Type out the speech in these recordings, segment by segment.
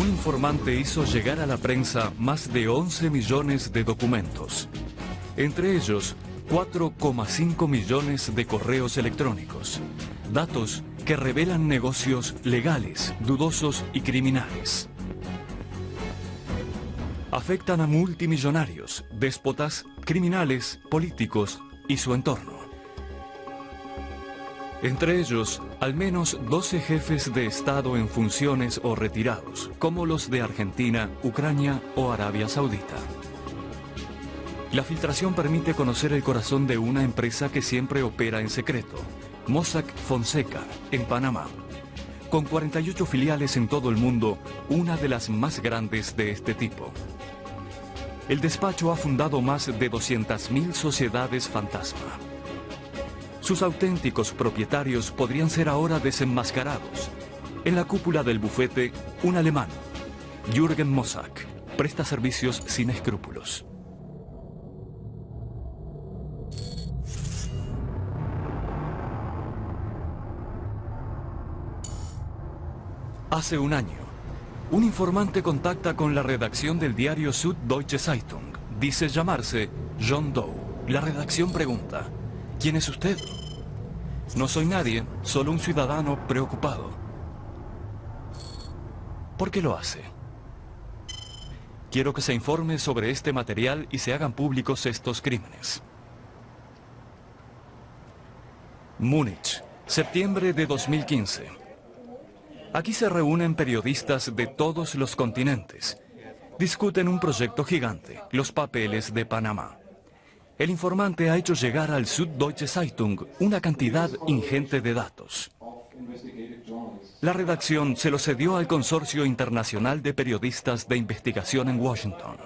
Un informante hizo llegar a la prensa más de 11 millones de documentos. Entre ellos, 4,5 millones de correos electrónicos. Datos que revelan negocios legales, dudosos y criminales. Afectan a multimillonarios, déspotas, criminales, políticos y su entorno. Entre ellos, al menos 12 jefes de Estado en funciones o retirados, como los de Argentina, Ucrania o Arabia Saudita. La filtración permite conocer el corazón de una empresa que siempre opera en secreto, Mossack Fonseca, en Panamá. Con 48 filiales en todo el mundo, una de las más grandes de este tipo. El despacho ha fundado más de 200.000 sociedades fantasma. Sus auténticos propietarios podrían ser ahora desenmascarados. En la cúpula del bufete, un alemán, Jürgen Mossack, presta servicios sin escrúpulos. Hace un año, un informante contacta con la redacción del diario Süddeutsche Zeitung. Dice llamarse John Doe. La redacción pregunta: ¿quién es usted? No soy nadie, solo un ciudadano preocupado. ¿Por qué lo hace? Quiero que se informe sobre este material y se hagan públicos estos crímenes. Múnich, septiembre de 2015. Aquí se reúnen periodistas de todos los continentes. Discuten un proyecto gigante, los papeles de Panamá. El informante ha hecho llegar al Süddeutsche Zeitung una cantidad ingente de datos. La redacción se lo cedió al Consorcio Internacional de Periodistas de Investigación en Washington.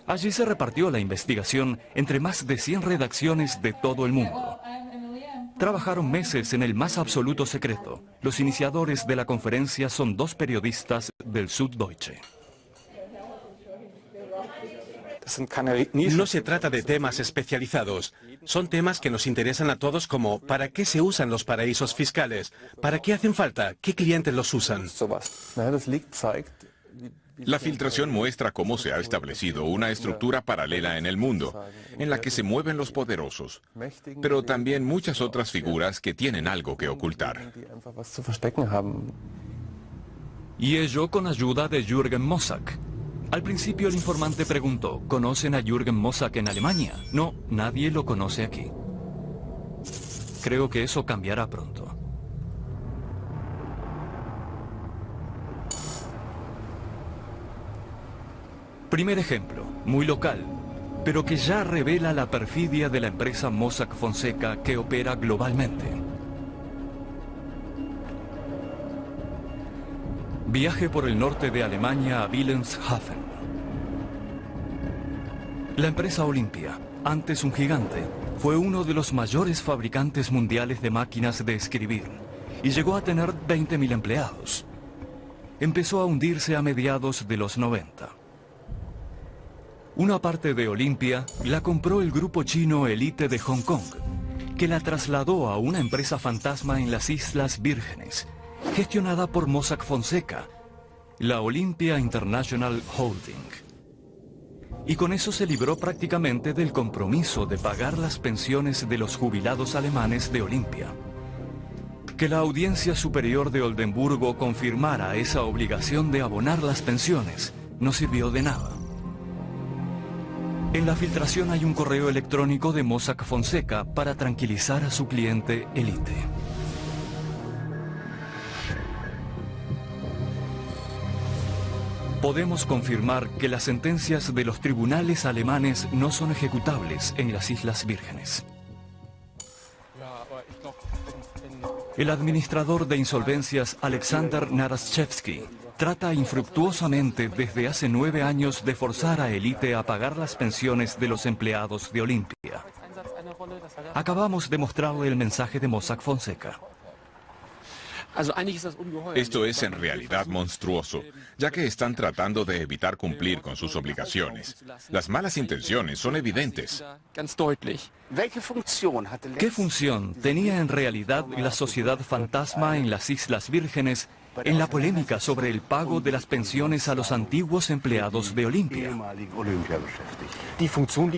Allí se repartió la investigación entre más de 100 redacciones de todo el mundo. Trabajaron meses en el más absoluto secreto. Los iniciadores de la conferencia son 2 periodistas del Süddeutsche. No se trata de temas especializados. Son temas que nos interesan a todos, como ¿para qué se usan los paraísos fiscales? ¿Para qué hacen falta? ¿Qué clientes los usan? La filtración muestra cómo se ha establecido una estructura paralela en el mundo, en la que se mueven los poderosos, pero también muchas otras figuras que tienen algo que ocultar. Y ello con ayuda de Jürgen Mossack. Al principio el informante preguntó: ¿conocen a Jürgen Mossack en Alemania? No, nadie lo conoce aquí. Creo que eso cambiará pronto. Primer ejemplo, muy local, pero que ya revela la perfidia de la empresa Mossack Fonseca que opera globalmente. Viaje por el norte de Alemania a Wilhelmshaven. La empresa Olympia, antes un gigante, fue uno de los mayores fabricantes mundiales de máquinas de escribir y llegó a tener 20.000 empleados. Empezó a hundirse a mediados de los 90. Una parte de Olympia la compró el grupo chino Elite de Hong Kong, que la trasladó a una empresa fantasma en las Islas Vírgenes, gestionada por Mossack Fonseca, la Olympia International Holding. Y con eso se libró prácticamente del compromiso de pagar las pensiones de los jubilados alemanes de Olympia. Que la Audiencia Superior de Oldenburgo confirmara esa obligación de abonar las pensiones no sirvió de nada. En la filtración hay un correo electrónico de Mossack Fonseca para tranquilizar a su cliente Elite. Podemos confirmar que las sentencias de los tribunales alemanes no son ejecutables en las Islas Vírgenes. El administrador de insolvencias Alexander Naraschewski trata infructuosamente desde hace 9 años de forzar a Elite a pagar las pensiones de los empleados de Olympia. Acabamos de mostrarle el mensaje de Mossack Fonseca. Esto es en realidad monstruoso, ya que están tratando de evitar cumplir con sus obligaciones. Las malas intenciones son evidentes. ¿Qué función tenía en realidad la sociedad fantasma en las Islas Vírgenes en la polémica sobre el pago de las pensiones a los antiguos empleados de Olimpia.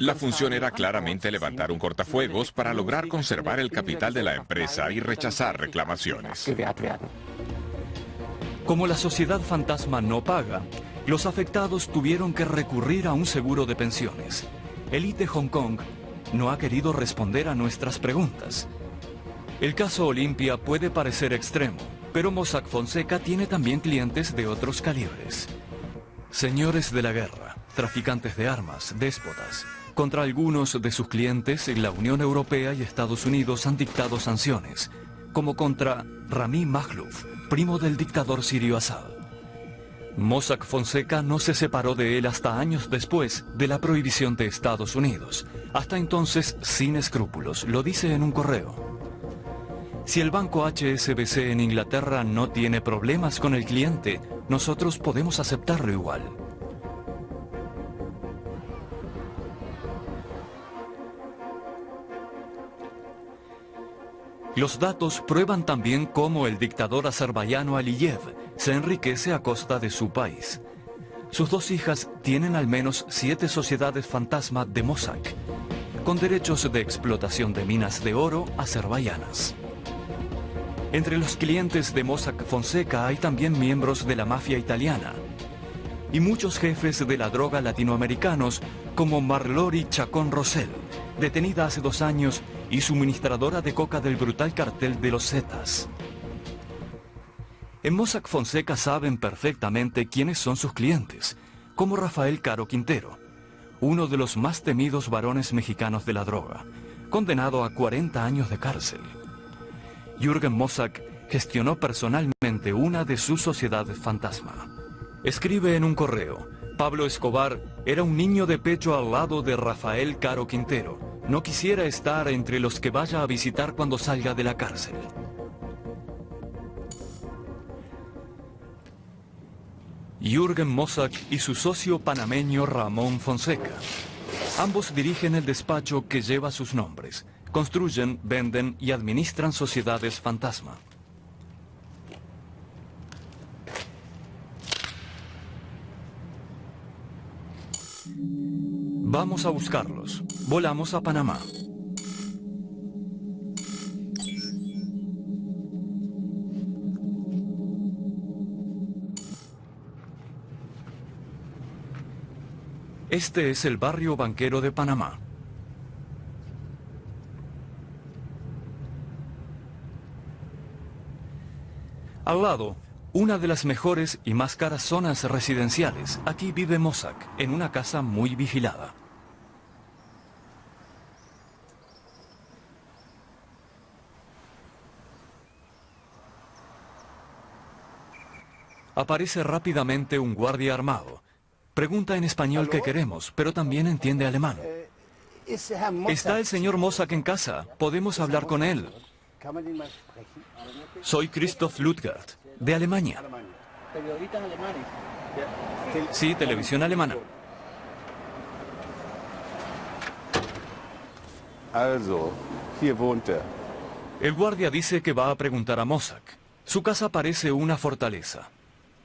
La función era claramente levantar un cortafuegos para lograr conservar el capital de la empresa y rechazar reclamaciones. Como la sociedad fantasma no paga, los afectados tuvieron que recurrir a un seguro de pensiones. Elite Hong Kong no ha querido responder a nuestras preguntas. El caso Olimpia puede parecer extremo, pero Mossack Fonseca tiene también clientes de otros calibres. Señores de la guerra, traficantes de armas, déspotas. Contra algunos de sus clientes, la Unión Europea y Estados Unidos han dictado sanciones, como contra Rami Makhlouf, primo del dictador sirio Assad. Mossack Fonseca no se separó de él hasta años después de la prohibición de Estados Unidos. Hasta entonces, sin escrúpulos, lo dice en un correo. Si el banco HSBC en Inglaterra no tiene problemas con el cliente, nosotros podemos aceptarlo igual. Los datos prueban también cómo el dictador azerbaiyano Aliyev se enriquece a costa de su país. Sus dos hijas tienen al menos 7 sociedades fantasma de Mossack, con derechos de explotación de minas de oro azerbaiyanas. Entre los clientes de Mossack Fonseca hay también miembros de la mafia italiana y muchos jefes de la droga latinoamericanos como Marlori Chacón Rosell, detenida hace 2 años y suministradora de coca del brutal cartel de los Zetas. En Mossack Fonseca saben perfectamente quiénes son sus clientes, como Rafael Caro Quintero, uno de los más temidos varones mexicanos de la droga, condenado a 40 años de cárcel. Jürgen Mossack gestionó personalmente una de sus sociedades fantasma. Escribe en un correo: Pablo Escobar era un niño de pecho al lado de Rafael Caro Quintero. No quisiera estar entre los que vaya a visitar cuando salga de la cárcel. Jürgen Mossack y su socio panameño Ramón Fonseca. Ambos dirigen el despacho que lleva sus nombres. Construyen, venden y administran sociedades fantasma. Vamos a buscarlos. Volamos a Panamá. Este es el barrio banquero de Panamá. Al lado, una de las mejores y más caras zonas residenciales. Aquí vive Mossack, en una casa muy vigilada. Aparece rápidamente un guardia armado. Pregunta en español qué queremos, pero también entiende alemán. ¿Está el señor Mossack en casa? ¿Podemos hablar con él? Soy Christoph Lutgard, de Alemania. ¿Periodistas alemanes? Sí, televisión alemana. Also, hier wohnt er. El guardia dice que va a preguntar a Mossack. Su casa parece una fortaleza.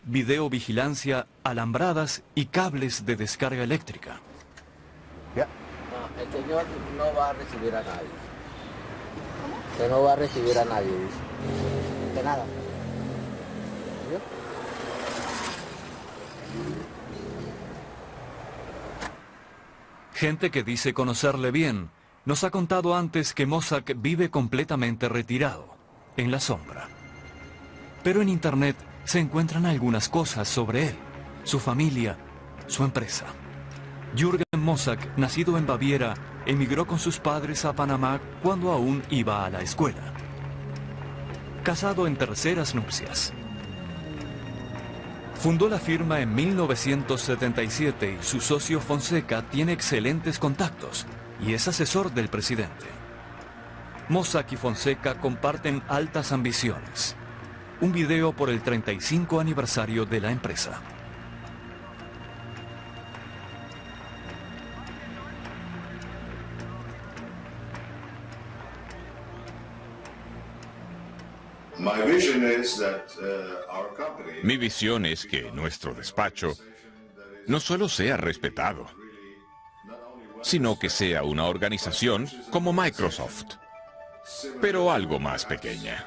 Videovigilancia, alambradas y cables de descarga eléctrica. Ja. No, el señor no va a recibir a nadie. Que no va a recibir a nadie, dice. De nada. ¿Vio? Gente que dice conocerle bien, nos ha contado antes que Mossack vive completamente retirado, en la sombra. Pero en internet se encuentran algunas cosas sobre él, su familia, su empresa. Jürgen Mossack, nacido en Baviera, emigró con sus padres a Panamá cuando aún iba a la escuela. Casado en terceras nupcias. Fundó la firma en 1977 y su socio Fonseca tiene excelentes contactos y es asesor del presidente. Mossack y Fonseca comparten altas ambiciones. Un video por el 35 aniversario de la empresa. Mi visión es que nuestro despacho no solo sea respetado, sino que sea una organización como Microsoft, pero algo más pequeña.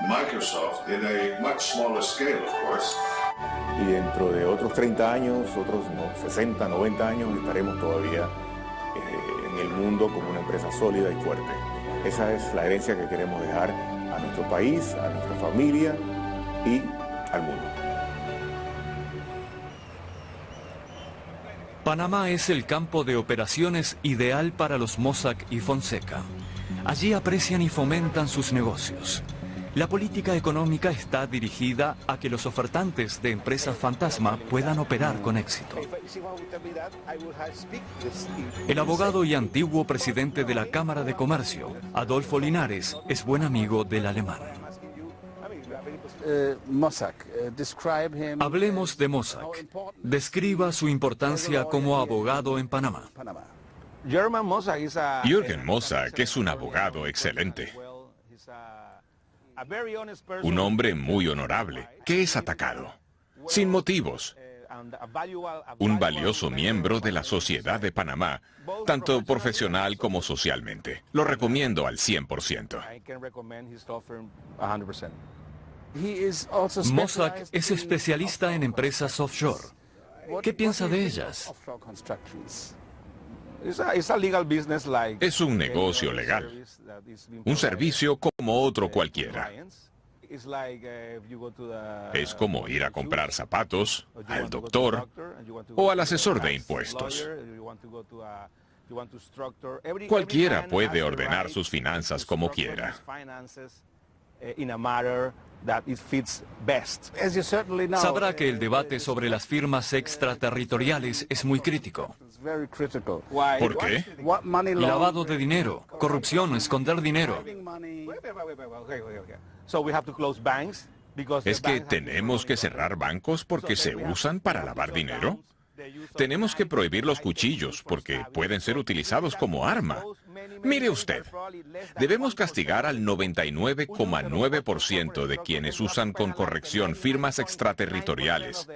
Microsoft in a much smaller scale, of course. Y dentro de otros 30 años, otros 60, 90 años, estaremos todavía en el mundo como una empresa sólida y fuerte. Esa es la herencia que queremos dejar a nuestro país, a nuestra familia y al mundo. Panamá es el campo de operaciones ideal para los Mossack y Fonseca. Allí aprecian y fomentan sus negocios. La política económica está dirigida a que los ofertantes de empresas fantasma puedan operar con éxito. El abogado y antiguo presidente de la Cámara de Comercio, Adolfo Linares, es buen amigo del alemán. Hablemos de Mossack. Describa su importancia como abogado en Panamá. Jürgen Mossack es un abogado excelente. Un hombre muy honorable, que es atacado, sin motivos. Un valioso miembro de la sociedad de Panamá, tanto profesional como socialmente. Lo recomiendo al 100%. Mossack es especialista en empresas offshore. ¿Qué piensa de ellas? Es un negocio legal, un servicio como otro cualquiera. Es como ir a comprar zapatos, al doctor o al asesor de impuestos. Cualquiera puede ordenar sus finanzas como quiera. Sabrá que el debate sobre las firmas extraterritoriales es muy crítico. ¿Por qué? Lavado de dinero, corrupción, esconder dinero. ¿Es que tenemos que cerrar bancos porque se usan para lavar dinero? Tenemos que prohibir los cuchillos porque pueden ser utilizados como arma. Mire usted, debemos castigar al 99,9% de quienes usan con corrección firmas extraterritoriales,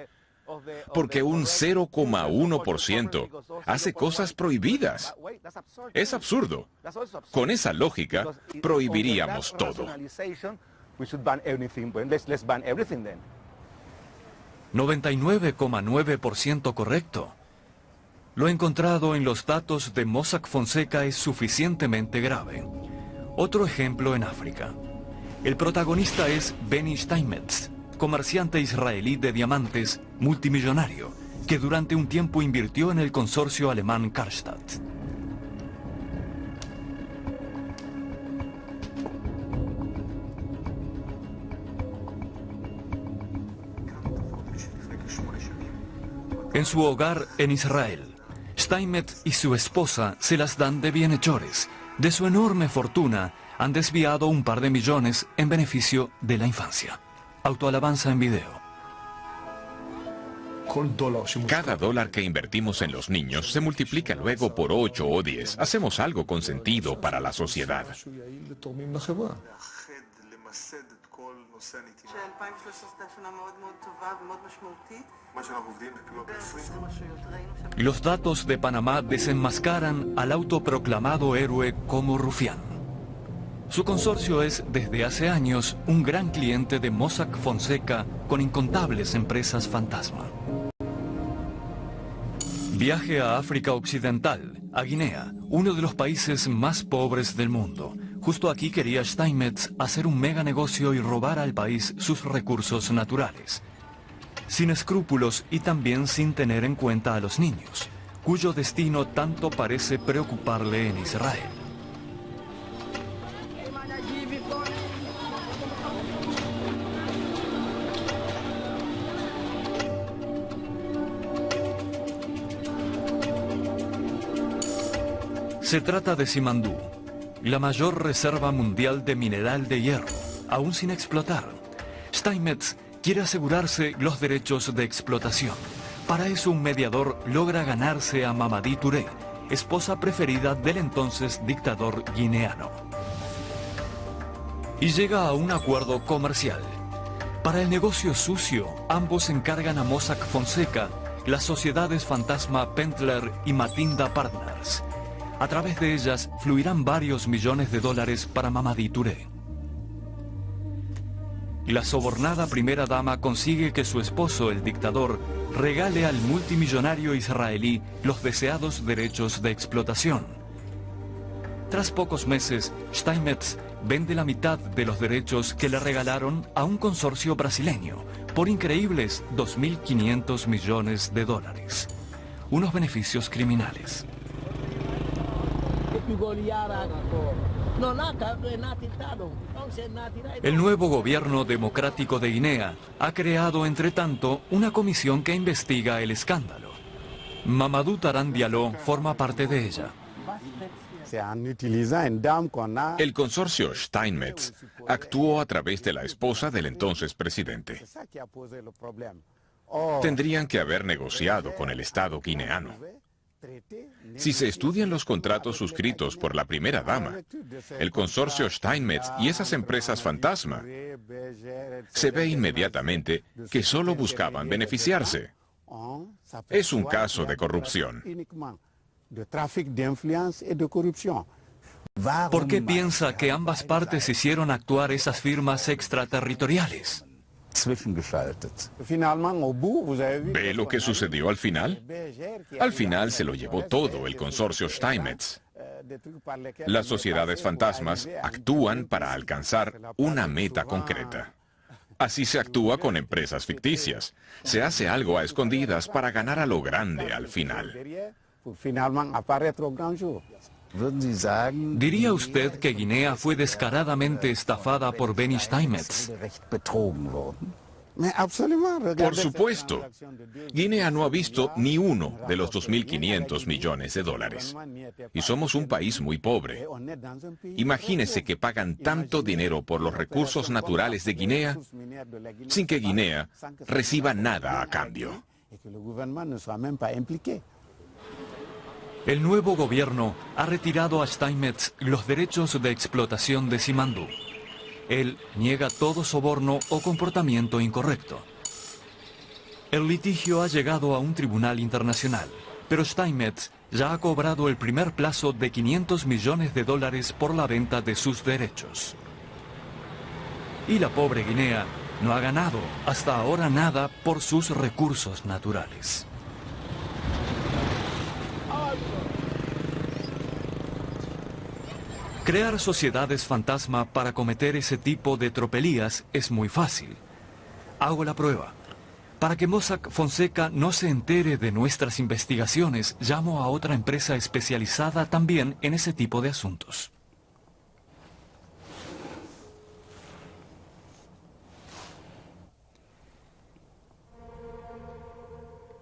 porque un 0,1% hace cosas prohibidas. Es absurdo. Con esa lógica, prohibiríamos todo. 99,9% correcto. Lo encontrado en los datos de Mossack Fonseca es suficientemente grave. Otro ejemplo en África. El protagonista es Benny Steinmetz, comerciante israelí de diamantes multimillonario, que durante un tiempo invirtió en el consorcio alemán Karstadt. En su hogar en Israel, Steinmetz y su esposa se las dan de bienhechores. De su enorme fortuna han desviado un par de millones en beneficio de la infancia. Autoalabanza en video. Cada dólar que invertimos en los niños se multiplica luego por 8 o 10. Hacemos algo con sentido para la sociedad. Los datos de Panamá desenmascaran al autoproclamado héroe como rufián. Su consorcio es, desde hace años, un gran cliente de Mossack Fonseca con incontables empresas fantasma. Viaje a África Occidental, a Guinea, uno de los países más pobres del mundo. Justo aquí quería Steinmetz hacer un mega negocio y robar al país sus recursos naturales. Sin escrúpulos y también sin tener en cuenta a los niños, cuyo destino tanto parece preocuparle en Israel. Se trata de Simandú, la mayor reserva mundial de mineral de hierro, aún sin explotar. Steinmetz quiere asegurarse los derechos de explotación. Para eso un mediador logra ganarse a Mamadi Touré, esposa preferida del entonces dictador guineano. y llega a un acuerdo comercial. Para el negocio sucio, ambos encargan a Mossack Fonseca las sociedades fantasma Pentler y Matinda Partners. A través de ellas fluirán varios millones de dólares para Mamadi Touré. La sobornada primera dama consigue que su esposo, el dictador, regale al multimillonario israelí los deseados derechos de explotación. Tras pocos meses, Steinmetz vende la mitad de los derechos que le regalaron a un consorcio brasileño por increíbles 2.500 millones de dólares. Unos beneficios criminales. El nuevo gobierno democrático de Guinea ha creado, entre tanto, una comisión que investiga el escándalo. Mamadou Tarán Diallo forma parte de ella. El consorcio Steinmetz actuó a través de la esposa del entonces presidente. Tendrían que haber negociado con el Estado guineano. Si se estudian los contratos suscritos por la primera dama, el consorcio Steinmetz y esas empresas fantasma, se ve inmediatamente que solo buscaban beneficiarse. Es un caso de corrupción. ¿Por qué piensa que ambas partes hicieron actuar esas firmas extraterritoriales? ¿Ve lo que sucedió al final? Al final se lo llevó todo el consorcio Steinmetz. Las sociedades fantasmas actúan para alcanzar una meta concreta. Así se actúa con empresas ficticias. Se hace algo a escondidas para ganar a lo grande al final. ¿Diría usted que Guinea fue descaradamente estafada por Benny Steinmetz? Por supuesto. Guinea no ha visto ni uno de los 2.500 millones de dólares. Y somos un país muy pobre. Imagínese que pagan tanto dinero por los recursos naturales de Guinea sin que Guinea reciba nada a cambio. El nuevo gobierno ha retirado a Steinmetz los derechos de explotación de Simandou. Él niega todo soborno o comportamiento incorrecto. El litigio ha llegado a un tribunal internacional, pero Steinmetz ya ha cobrado el primer plazo de 500 millones de dólares por la venta de sus derechos. Y la pobre Guinea no ha ganado hasta ahora nada por sus recursos naturales. Crear sociedades fantasma para cometer ese tipo de tropelías es muy fácil. Hago la prueba. Para que Mossack Fonseca no se entere de nuestras investigaciones, llamo a otra empresa especializada también en ese tipo de asuntos.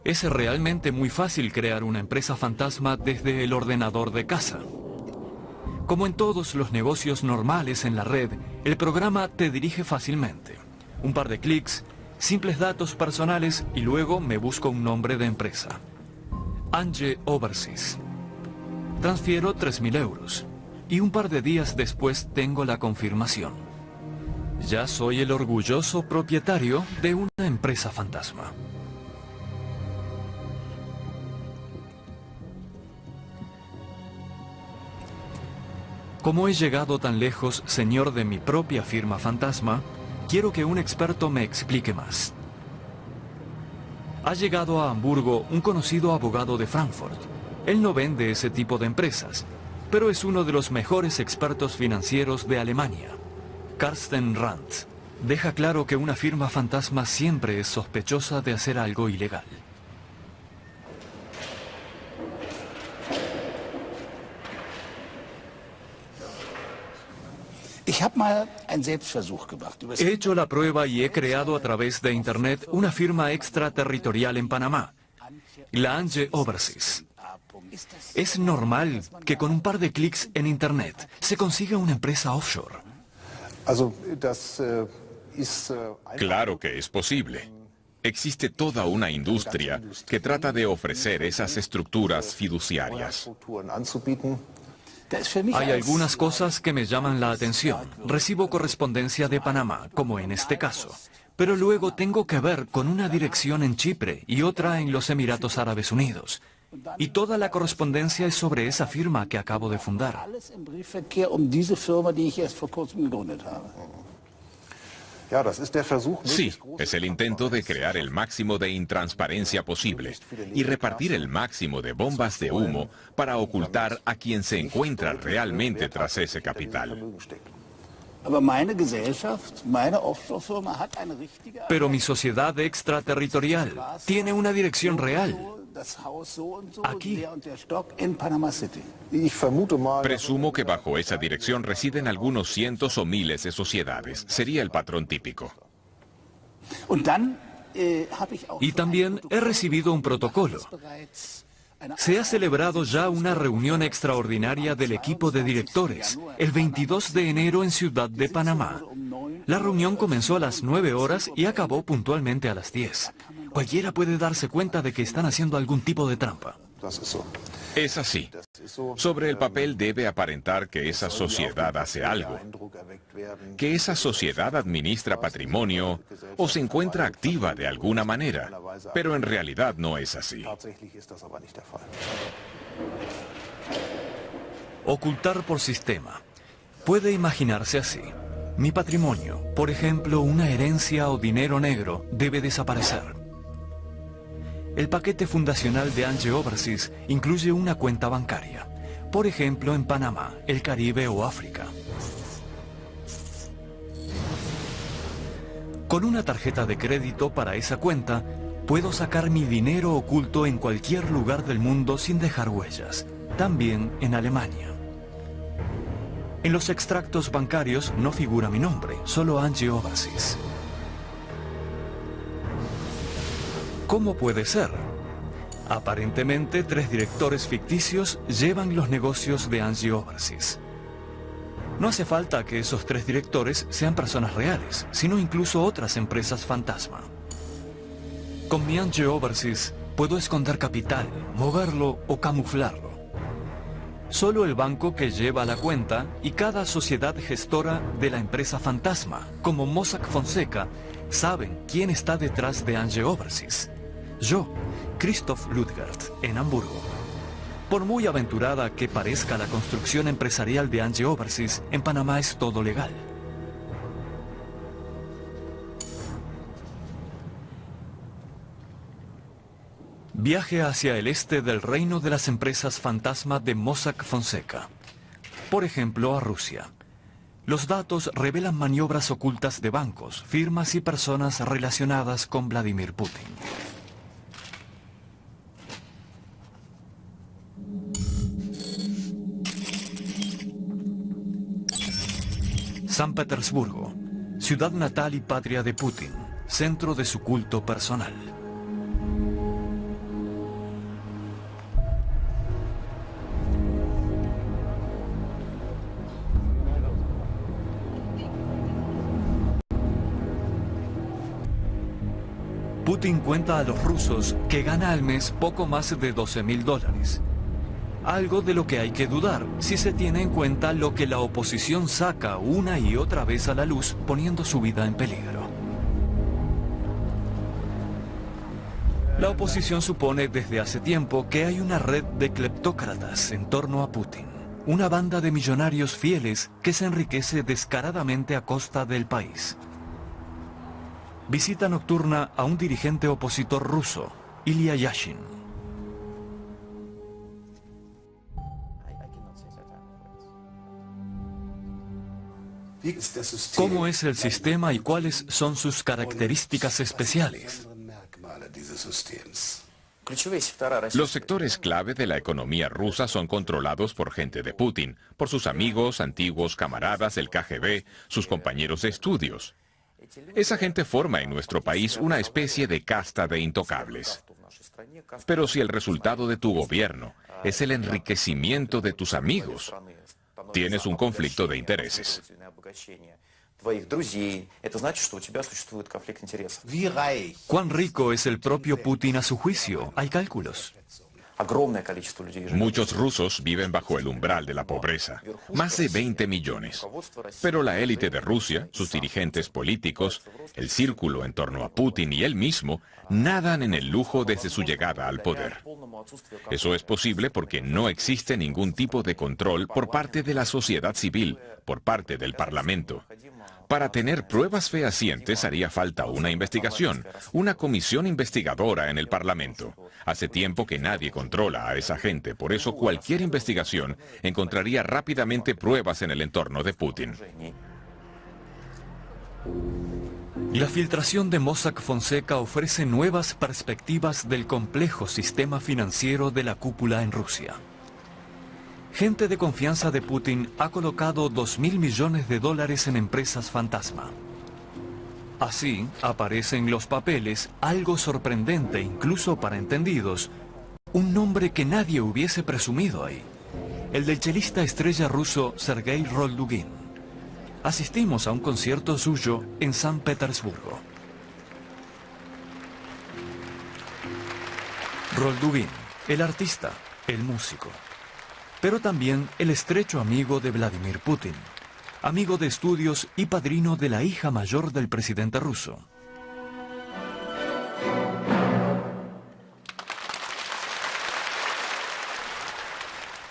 Es realmente muy fácil crear una empresa fantasma desde el ordenador de casa. Como en todos los negocios normales en la red, el programa te dirige fácilmente. Un par de clics, simples datos personales y luego me busco un nombre de empresa. Ange Overseas. Transfiero 3.000 euros y un par de días después tengo la confirmación. Ya soy el orgulloso propietario de una empresa fantasma. Como he llegado tan lejos, señor de mi propia firma fantasma, quiero que un experto me explique más. Ha llegado a Hamburgo un conocido abogado de Frankfurt. Él no vende ese tipo de empresas, pero es uno de los mejores expertos financieros de Alemania. Carsten Randt deja claro que una firma fantasma siempre es sospechosa de hacer algo ilegal. He hecho la prueba y he creado a través de Internet una firma extraterritorial en Panamá, la Ange Overseas. ¿Es normal que con un par de clics en Internet se consiga una empresa offshore? Claro que es posible. Existe toda una industria que trata de ofrecer esas estructuras fiduciarias. Hay algunas cosas que me llaman la atención. Recibo correspondencia de Panamá, como en este caso. Pero luego tengo que ver con una dirección en Chipre y otra en los Emiratos Árabes Unidos. Y toda la correspondencia es sobre esa firma que acabo de fundar. Sí, es el intento de crear el máximo de intransparencia posible y repartir el máximo de bombas de humo para ocultar a quien se encuentra realmente tras ese capital. Pero mi sociedad extraterritorial tiene una dirección real. Aquí. Presumo que bajo esa dirección residen algunos cientos o miles de sociedades. Sería el patrón típico. Y también he recibido un protocolo. Se ha celebrado ya una reunión extraordinaria del equipo de directores, el 22 de enero en Ciudad de Panamá. La reunión comenzó a las 9 horas y acabó puntualmente a las 10. Cualquiera puede darse cuenta de que están haciendo algún tipo de trampa. Es así. Sobre el papel debe aparentar que esa sociedad hace algo, que esa sociedad administra patrimonio o se encuentra activa de alguna manera, pero en realidad no es así. Ocultar por sistema. Puede imaginarse así. Mi patrimonio, por ejemplo, una herencia o dinero negro, debe desaparecer. El paquete fundacional de Angie Overseas incluye una cuenta bancaria, por ejemplo en Panamá, el Caribe o África. Con una tarjeta de crédito para esa cuenta, puedo sacar mi dinero oculto en cualquier lugar del mundo sin dejar huellas, también en Alemania. En los extractos bancarios no figura mi nombre, solo Angie Overseas. ¿Cómo puede ser? Aparentemente, 3 directores ficticios llevan los negocios de Angie Overseas. No hace falta que esos 3 directores sean personas reales, sino incluso otras empresas fantasma. Con mi Angie Overseas puedo esconder capital, moverlo o camuflarlo. Solo el banco que lleva la cuenta y cada sociedad gestora de la empresa fantasma, como Mossack Fonseca, saben quién está detrás de Angie Overseas. Yo, Christoph Ludgert, en Hamburgo. Por muy aventurada que parezca la construcción empresarial de Angie Overseas, en Panamá es todo legal. Viaje hacia el este del reino de las empresas fantasma de Mossack Fonseca. Por ejemplo, a Rusia. Los datos revelan maniobras ocultas de bancos, firmas y personas relacionadas con Vladimir Putin. San Petersburgo, ciudad natal y patria de Putin, centro de su culto personal. Putin cuenta a los rusos que gana al mes poco más de $12.000. Algo de lo que hay que dudar si se tiene en cuenta lo que la oposición saca una y otra vez a la luz poniendo su vida en peligro. La oposición supone desde hace tiempo que hay una red de cleptócratas en torno a Putin. Una banda de millonarios fieles que se enriquece descaradamente a costa del país. Visita nocturna a un dirigente opositor ruso, Ilya Yashin. ¿Cómo es el sistema y cuáles son sus características especiales? Los sectores clave de la economía rusa son controlados por gente de Putin, por sus amigos, antiguos camaradas del KGB, sus compañeros de estudios. Esa gente forma en nuestro país una especie de casta de intocables. Pero si el resultado de tu gobierno es el enriquecimiento de tus amigos, tienes un conflicto de intereses. ¿Cuán rico es el propio Putin a su juicio? Hay cálculos. Muchos rusos viven bajo el umbral de la pobreza, más de 20 millones. Pero la élite de Rusia, sus dirigentes políticos, el círculo en torno a Putin y él mismo, nadan en el lujo desde su llegada al poder. Eso es posible porque no existe ningún tipo de control por parte de la sociedad civil, por parte del Parlamento. Para tener pruebas fehacientes haría falta una investigación, una comisión investigadora en el Parlamento. Hace tiempo que nadie controla a esa gente, por eso cualquier investigación encontraría rápidamente pruebas en el entorno de Putin. La filtración de Mossack Fonseca ofrece nuevas perspectivas del complejo sistema financiero de la cúpula en Rusia. Gente de confianza de Putin ha colocado $2.000 millones en empresas fantasma. Así aparece en los papeles algo sorprendente incluso para entendidos, un nombre que nadie hubiese presumido ahí, el del chelista estrella ruso Sergei Roldugin. Asistimos a un concierto suyo en San Petersburgo. Roldugin, el artista, el músico, pero también el estrecho amigo de Vladimir Putin, amigo de estudios y padrino de la hija mayor del presidente ruso.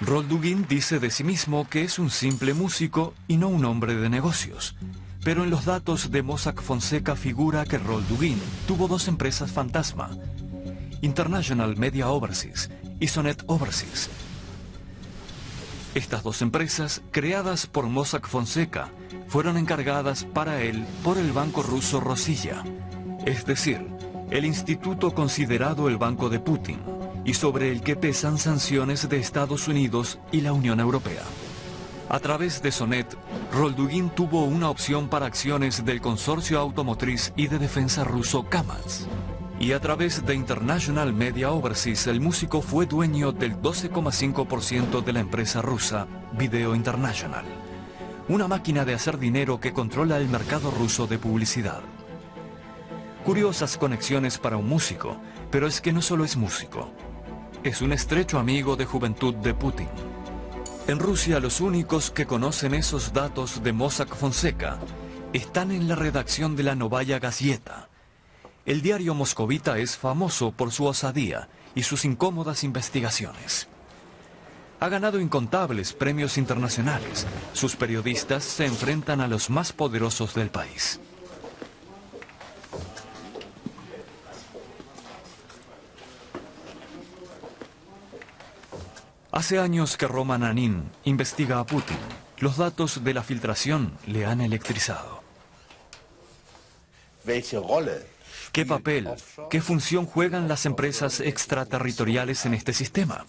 Roldugin dice de sí mismo que es un simple músico y no un hombre de negocios. Pero en los datos de Mossack Fonseca figura que Roldugin tuvo dos empresas fantasma, International Media Overseas y Sonet Overseas. Estas dos empresas, creadas por Mossack Fonseca, fueron encargadas para él por el banco ruso Rosilla, es decir, el instituto considerado el banco de Putin, y sobre el que pesan sanciones de Estados Unidos y la Unión Europea. A través de Sonet, Roldugin tuvo una opción para acciones del consorcio automotriz y de defensa ruso KAMAZ. Y a través de International Media Overseas, el músico fue dueño del 12,5% de la empresa rusa Video International, una máquina de hacer dinero que controla el mercado ruso de publicidad. Curiosas conexiones para un músico, pero es que no solo es músico. Es un estrecho amigo de juventud de Putin. En Rusia, los únicos que conocen esos datos de Mossack Fonseca están en la redacción de la Novaya Gazeta. El diario moscovita es famoso por su osadía y sus incómodas investigaciones. Ha ganado incontables premios internacionales. Sus periodistas se enfrentan a los más poderosos del país. Hace años que Roman Anin investiga a Putin. Los datos de la filtración le han electrizado. ¿Qué papel, qué función juegan las empresas extraterritoriales en este sistema?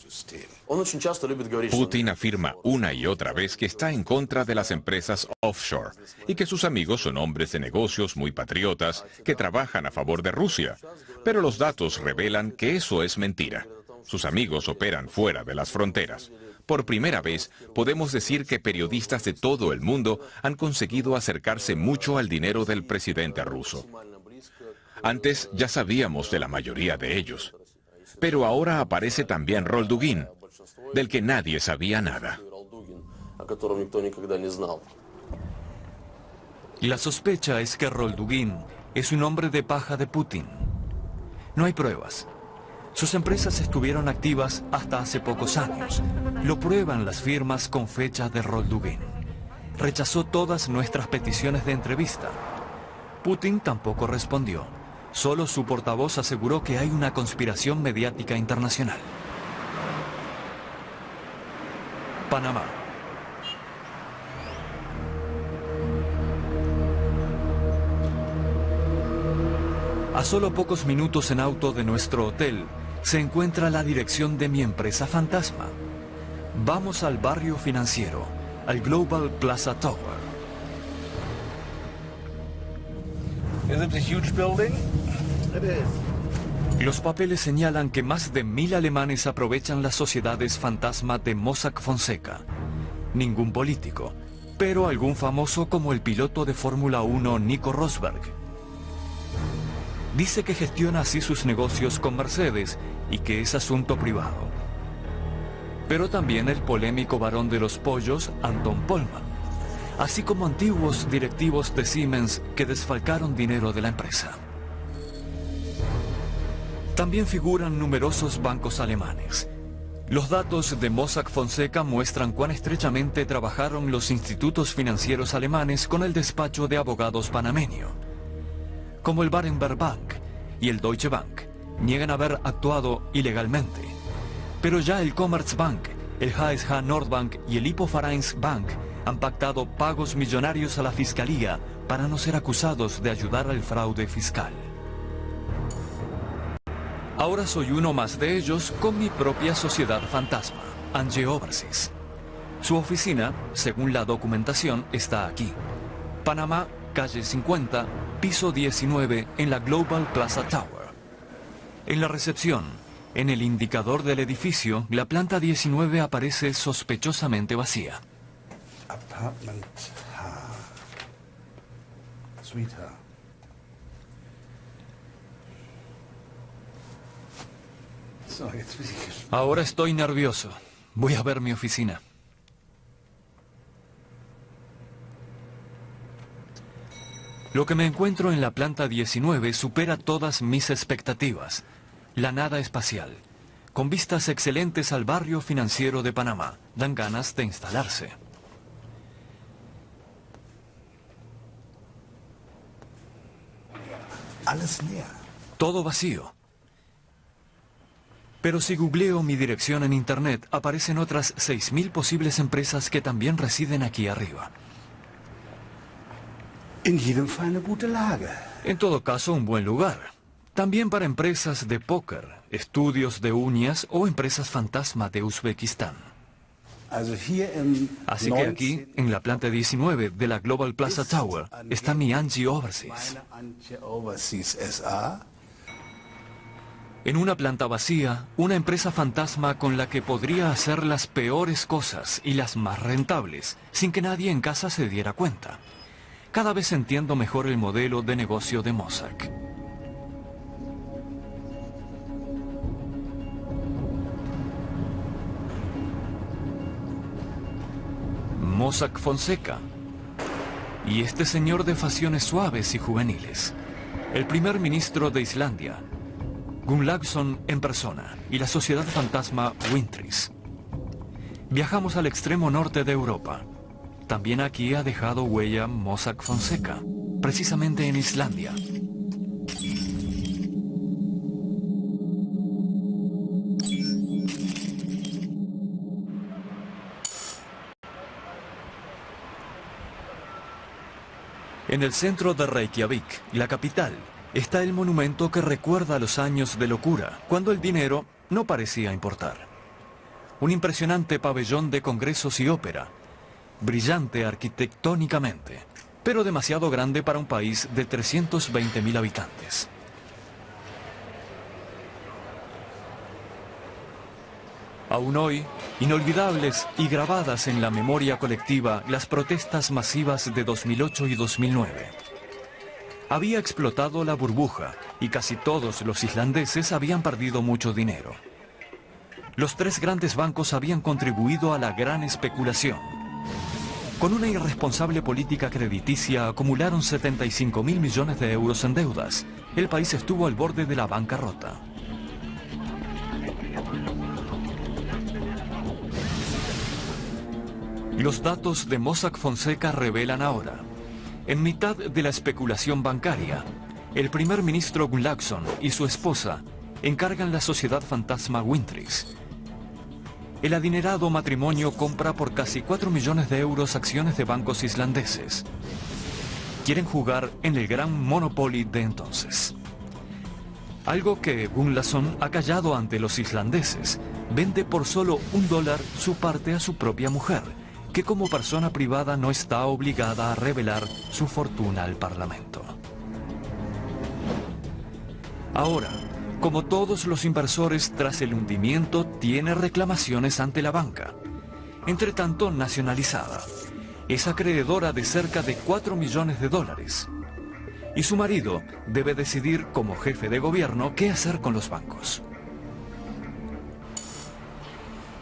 Putin afirma una y otra vez que está en contra de las empresas offshore y que sus amigos son hombres de negocios muy patriotas que trabajan a favor de Rusia. Pero los datos revelan que eso es mentira. Sus amigos operan fuera de las fronteras. Por primera vez, podemos decir que periodistas de todo el mundo han conseguido acercarse mucho al dinero del presidente ruso. Antes ya sabíamos de la mayoría de ellos. Pero ahora aparece también Roldugin, del que nadie sabía nada. La sospecha es que Roldugin es un hombre de paja de Putin. No hay pruebas. Sus empresas estuvieron activas hasta hace pocos años. Lo prueban las firmas con fecha de Roldugin. Rechazó todas nuestras peticiones de entrevista. Putin tampoco respondió. Solo su portavoz aseguró que hay una conspiración mediática internacional. Panamá. A solo pocos minutos en auto de nuestro hotel, se encuentra la dirección de mi empresa fantasma. Vamos al barrio financiero, al Global Plaza Tower. Los papeles señalan que más de 1.000 alemanes aprovechan las sociedades fantasma de Mossack Fonseca. Ningún político, pero algún famoso como el piloto de Fórmula 1 Nico Rosberg. Dice que gestiona así sus negocios con Mercedes y que es asunto privado. pero también el polémico varón de los pollos, Anton Pollmann, así como antiguos directivos de Siemens que desfalcaron dinero de la empresa. También figuran numerosos bancos alemanes. Los datos de Mossack Fonseca muestran cuán estrechamente trabajaron los institutos financieros alemanes con el despacho de abogados panameño, como el Barenberg Bank y el Deutsche Bank. Niegan haber actuado ilegalmente, pero ya el Commerzbank, el HSH Nordbank y el Hypovereinsbank han pactado pagos millonarios a la fiscalía para no ser acusados de ayudar al fraude fiscal. Ahora soy uno más de ellos con mi propia sociedad fantasma, Angie Overseas. Su oficina, según la documentación, está aquí. Panamá, calle 50, piso 19, en la Global Plaza Tower. En la recepción, en el indicador del edificio, la planta 19 aparece sospechosamente vacía. Apartment H. Sweetheart. Ahora estoy nervioso. Voy a ver mi oficina. Lo que me encuentro en la planta 19 supera todas mis expectativas. La nada espacial, con vistas excelentes al barrio financiero de Panamá. Dan ganas de instalarse. Todo vacío. Pero si googleo mi dirección en internet, aparecen otras 6.000 posibles empresas que también residen aquí arriba. En todo caso, un buen lugar. También para empresas de póker, estudios de uñas o empresas fantasma de Uzbekistán. Así que aquí, en la planta 19 de la Global Plaza Tower, está mi Angie Overseas. En una planta vacía, una empresa fantasma con la que podría hacer las peores cosas y las más rentables, sin que nadie en casa se diera cuenta. Cada vez entiendo mejor el modelo de negocio de Mossack. Mossack Fonseca. Y este señor de facciones suaves y juveniles. El primer ministro de Islandia, Gunnlaugsson en persona, y la sociedad fantasma Wintris. Viajamos al extremo norte de Europa. También aquí ha dejado huella Mossack Fonseca, precisamente en Islandia. En el centro de Reykjavik, la capital, está el monumento que recuerda los años de locura, cuando el dinero no parecía importar. Un impresionante pabellón de congresos y ópera, brillante arquitectónicamente, pero demasiado grande para un país de 320.000 habitantes. Aún hoy, inolvidables y grabadas en la memoria colectiva las protestas masivas de 2008 y 2009. Había explotado la burbuja y casi todos los islandeses habían perdido mucho dinero. Los tres grandes bancos habían contribuido a la gran especulación. Con una irresponsable política crediticia acumularon 75.000 millones de euros en deudas. El país estuvo al borde de la bancarrota. Los datos de Mossack Fonseca revelan ahora: en mitad de la especulación bancaria, el primer ministro Gunnlaugsson y su esposa encargan la sociedad fantasma Wintris. El adinerado matrimonio compra por casi 4 millones de euros acciones de bancos islandeses. Quieren jugar en el gran Monopoly de entonces. Algo que Gunnlaugsson ha callado ante los islandeses. Vende por solo $1 su parte a su propia mujer, que como persona privada no está obligada a revelar su fortuna al Parlamento. Ahora, como todos los inversores tras el hundimiento, tiene reclamaciones ante la banca, entre tanto nacionalizada. Es acreedora de cerca de 4 millones de dólares. Y su marido debe decidir como jefe de gobierno qué hacer con los bancos.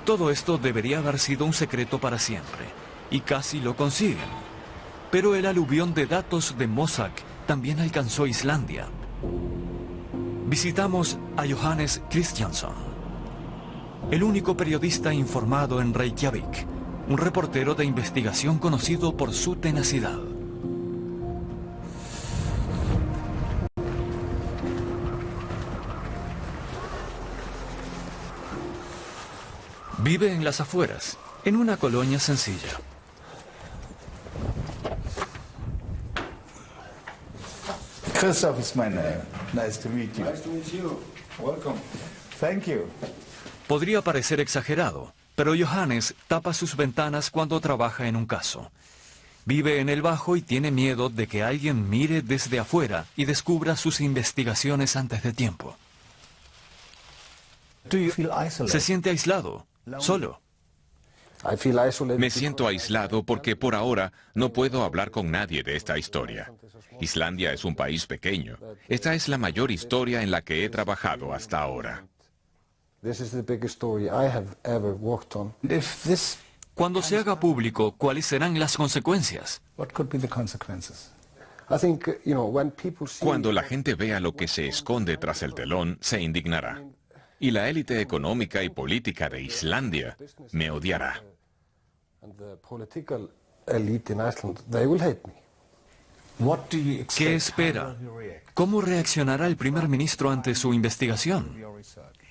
Todo esto debería haber sido un secreto para siempre, y casi lo consiguen. Pero el aluvión de datos de Mossack también alcanzó Islandia. Visitamos a Johannes Kristjansson, el único periodista informado en Reykjavik, un reportero de investigación conocido por su tenacidad. Vive en las afueras, en una colonia sencilla. Christoph is my name. Nice to meet you. Nice to meet you. Welcome. Thank you. Podría parecer exagerado, pero Johannes tapa sus ventanas cuando trabaja en un caso. Vive en el bajo y tiene miedo de que alguien mire desde afuera y descubra sus investigaciones antes de tiempo. Do you feel isolated? Se siente aislado, solo. Me siento aislado porque por ahora no puedo hablar con nadie de esta historia. Islandia es un país pequeño. Esta es la mayor historia en la que he trabajado hasta ahora. If this, Cuando se haga público, ¿cuáles serán las consecuencias? what could be the consequences? Cuando la gente vea lo que se esconde tras el telón, se indignará. Y la élite económica y política de Islandia me odiará. What do you expect? ¿Qué espera? How will he react? ¿Cómo reaccionará el primer ministro ante su investigación? Your research.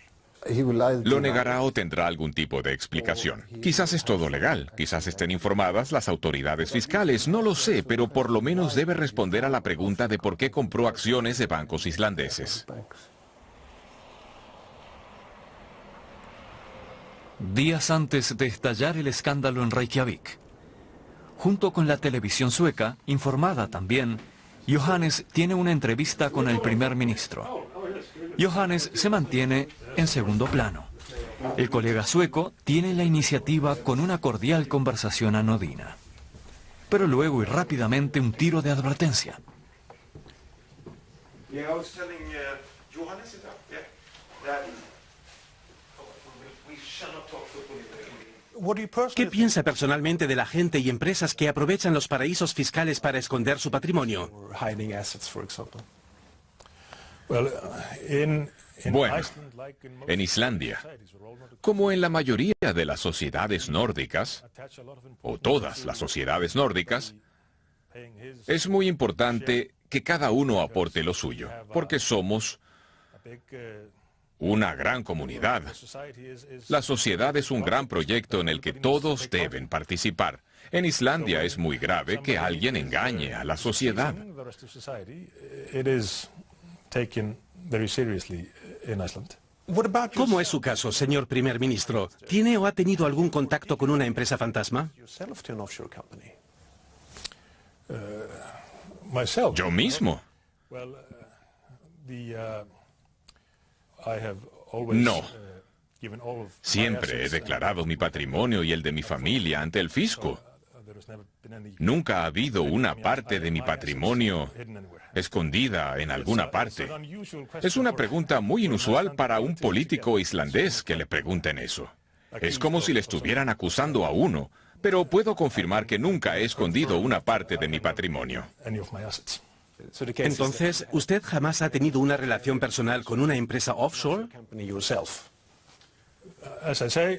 Lo negará o tendrá algún tipo de explicación. Quizás es todo legal, quizás estén informadas las autoridades fiscales, no lo sé, pero por lo menos debe responder a la pregunta de por qué compró acciones de bancos islandeses. Días antes de estallar el escándalo en Reykjavik, junto con la televisión sueca, informada también, Johannes tiene una entrevista con el primer ministro. Johannes se mantiene en segundo plano. El colega sueco tiene la iniciativa con una cordial conversación anodina. Pero luego y rápidamente un tiro de advertencia. What do you ¿Qué personally piensa personalmente de la gente y empresas que aprovechan los paraísos fiscales para esconder su patrimonio? think for hiding assets, for example? Bueno, en Islandia, como en la mayoría de las sociedades nórdicas, o todas las sociedades nórdicas, es muy importante que cada uno aporte lo suyo, porque somos una gran comunidad. La sociedad es un gran proyecto en el que todos deben participar. En Islandia es muy grave que alguien engañe a la sociedad. ¿Cómo es su caso, señor primer ministro? ¿Tiene o ha tenido algún contacto con una empresa fantasma? Yo mismo. No. Siempre he declarado mi patrimonio y el de mi familia ante el fisco. Nunca ha habido una parte de mi patrimonio escondida en alguna parte. Es una pregunta muy inusual para un político islandés que le pregunten eso. Es como si le estuvieran acusando a uno, pero puedo confirmar que nunca he escondido una parte de mi patrimonio. Entonces, ¿usted jamás ha tenido una relación personal con una empresa offshore?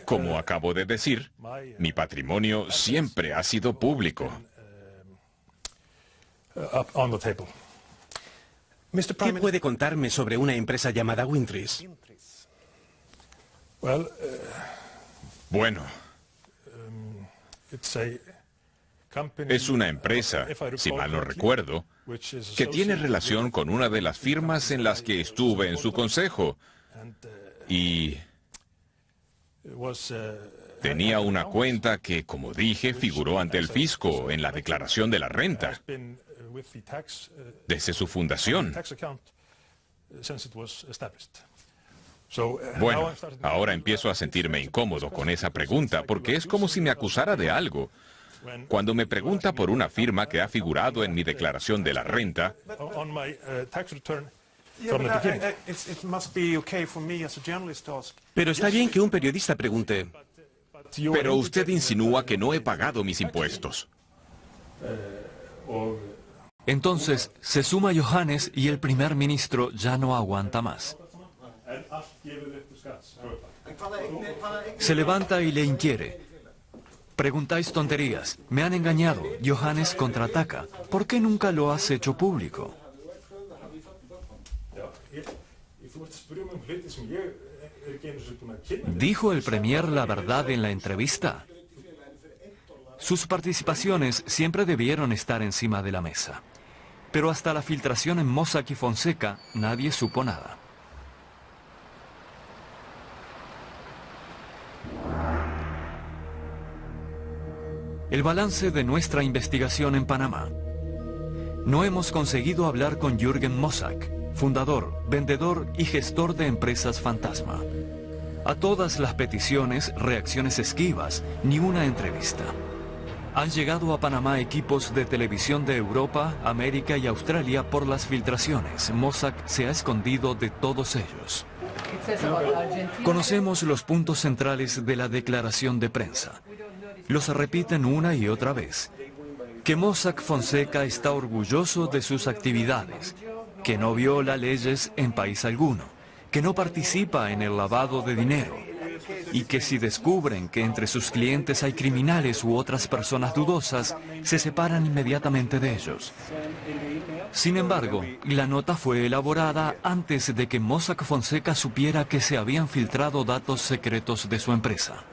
Como acabo de decir, mi patrimonio siempre ha sido público. ¿Qué puede contarme sobre una empresa llamada Wintris? Bueno, es una empresa, si mal no recuerdo, que tiene relación con una de las firmas en las que estuve en su consejo. Y tenía una cuenta que, como dije, figuró ante el fisco en la declaración de la renta desde su fundación. Bueno, ahora empiezo a sentirme incómodo con esa pregunta porque es como si me acusara de algo. Cuando me pregunta por una firma que ha figurado en mi declaración de la renta, Pero está bien que un periodista pregunte. Pero usted insinúa que no he pagado mis impuestos. Entonces se suma Johannes y el primer ministro ya no aguanta más. Se levanta y le inquiere. Preguntáis tonterías. Me han engañado. Johannes contraataca. ¿Por qué nunca lo has hecho público? ¿Dijo el premier la verdad en la entrevista? Sus participaciones siempre debieron estar encima de la mesa. Pero hasta la filtración en Mossack y Fonseca, nadie supo nada. El balance de nuestra investigación en Panamá. No hemos conseguido hablar con Jürgen Mossack, fundador, vendedor y gestor de empresas fantasma. A todas las peticiones, reacciones esquivas, ni una entrevista. Han llegado a Panamá equipos de televisión de Europa, América y Australia por las filtraciones. Mossack se ha escondido de todos ellos. Conocemos los puntos centrales de la declaración de prensa. Los repiten una y otra vez. Que Mossack Fonseca está orgulloso de sus actividades, que no viola leyes en país alguno, que no participa en el lavado de dinero, y que si descubren que entre sus clientes hay criminales u otras personas dudosas, se separan inmediatamente de ellos. Sin embargo, la nota fue elaborada antes de que Mossack Fonseca supiera que se habían filtrado datos secretos de su empresa.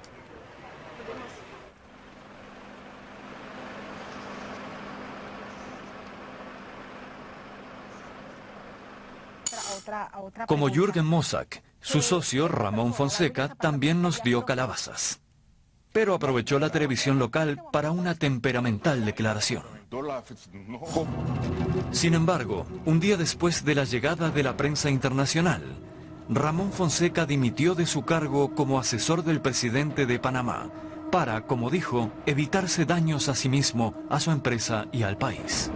Como Jürgen Mossack, su socio Ramón Fonseca también nos dio calabazas. Pero aprovechó la televisión local para una temperamental declaración. Sin embargo, un día después de la llegada de la prensa internacional, Ramón Fonseca dimitió de su cargo como asesor del presidente de Panamá para, como dijo, evitarse daños a sí mismo, a su empresa y al país.